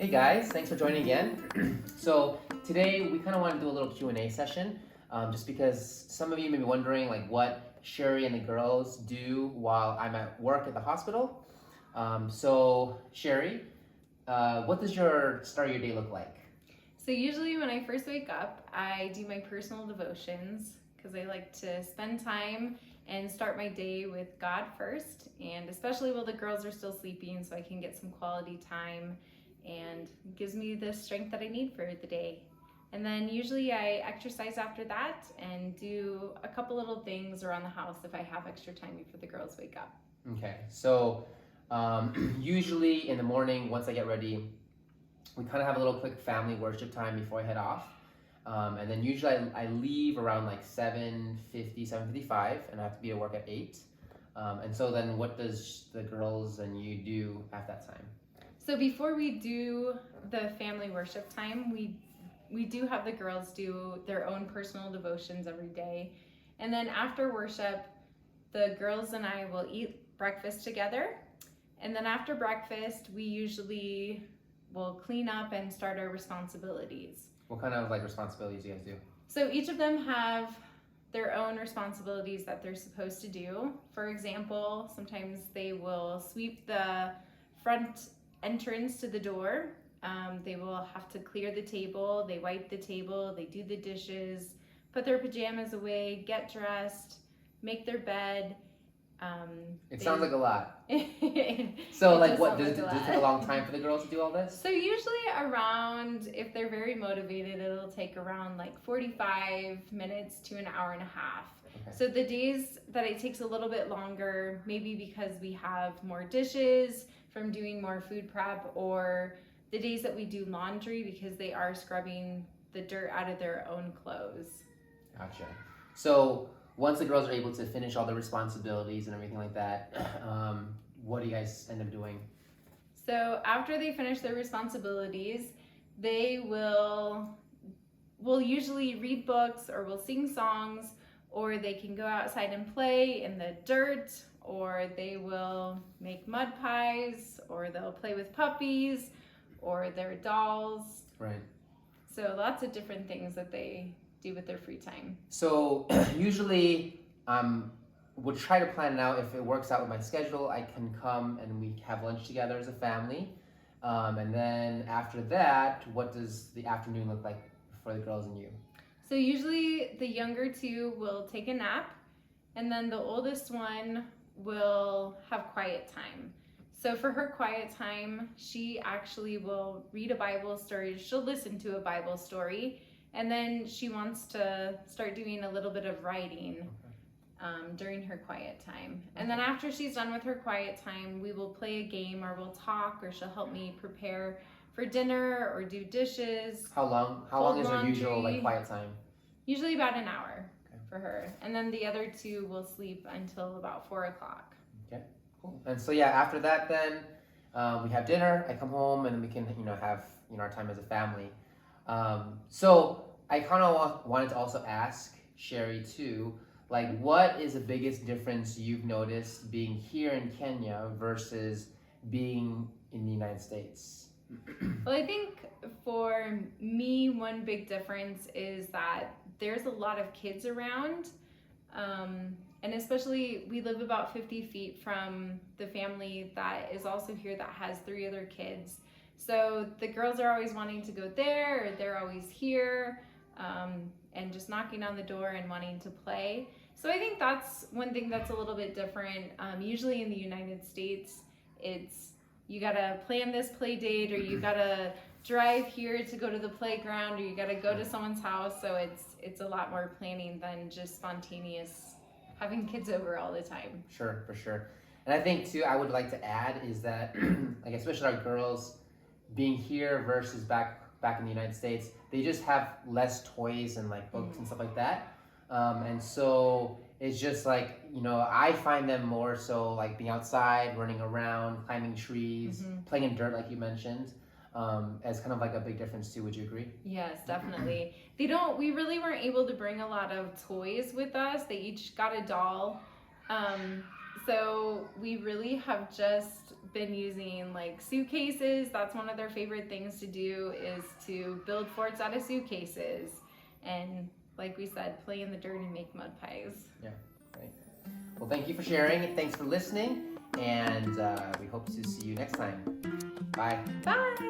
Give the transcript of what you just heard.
Hey guys, thanks for joining again. So today we kind of want to do a little Q&A session, just because some of you may be wondering like what Sherry and the girls do while I'm at work at the hospital. So Sherry, what does your start of your day look like? So usually when I first wake up, I do my personal devotions because I like to spend time and start my day with God first, and especially while the girls are still sleeping so I can get some quality time and it gives me the strength that I need for the day. And then usually I exercise after that and do a couple little things around the house if I have extra time before the girls wake up. Okay, so usually in the morning once I get ready, we kind of have a little quick family worship time before I head off. And then usually I leave around like 7:50, 7:55, and I have to be at work at 8. And so then what does the girls and you do at that time? So before we do the family worship time, we do have the girls do their own personal devotions every day. And then after worship, the girls and I will eat breakfast together. And then after breakfast, we usually will clean up and start our responsibilities. What kind of like responsibilities do you guys do? So each of them have their own responsibilities that they're supposed to do. For example, sometimes they will sweep the front entrance to the door. They will have to clear the table, they wipe the table, they do the dishes, put their pajamas away, get dressed, make their bed. It sounds like a lot. It So like does what, sound does like it a lot. take a long time for the girls to do all this? So usually around, if they're very motivated, it'll take around like 45 minutes to an hour and a half. Okay. So the days that it takes a little bit longer, maybe because we have more dishes from doing more food prep, or the days that we do laundry because they are scrubbing the dirt out of their own clothes. Gotcha. So once the girls are able to finish all their responsibilities and everything like that, what do you guys end up doing? So after they finish their responsibilities, they will usually read books, or we'll sing songs, or they can go outside and play in the dirt, or they will make mud pies, or they'll play with puppies or their dolls. Right. So lots of different things that they do with their free time. So usually we'll try to plan it out. If it works out with my schedule, I can come and we have lunch together as a family. And then after that, what does the afternoon look like for the girls and you? So usually the younger two will take a nap, and then the oldest one will have quiet time. So for her quiet time, she actually will read a Bible story. She'll listen to a Bible story, and then she wants to start doing a little bit of writing during her quiet time. And then after she's done with her quiet time, we will play a game, or we'll talk, or she'll help me prepare for dinner or do dishes. How long is her usual laundry. like quiet time? Usually about an hour. Okay. For her. And then the other two will sleep until about 4 o'clock. Okay, cool. And so yeah, after that then we have dinner, I come home, and then we can have our time as a family. So I kind of wanted to also ask Sherry too, like what is the biggest difference you've noticed being here in Kenya versus being in the United States? Well, I think for me, one big difference is that there's a lot of kids around. And especially we live about 50 feet from the family that is also here that has 3 other kids. So the girls are always wanting to go there, or they're always here, and just knocking on the door and wanting to play. So I think that's one thing that's a little bit different. Usually in the United States, it's you gotta plan this play date, or you gotta drive here to go to the playground, or you gotta go to someone's house. So it's a lot more planning than just spontaneous having kids over all the time. Sure, for sure. And I think too, I would like to add is that, like especially our girls being here versus back in the United States, they just have less toys and like books and stuff like that. And so it's just like, I find them more so like being outside, running around, climbing trees, playing in dirt, like you mentioned, as kind of like a big difference too. Would you agree? Yes, definitely. We really weren't able to bring a lot of toys with us. They each got a doll. So we really have just been using like suitcases. That's one of their favorite things to do, is to build forts out of suitcases. And like we said, play in the dirt and make mud pies. Yeah, right. Well, thank you for sharing. Thanks for listening. And we hope to see you next time. Bye. Bye.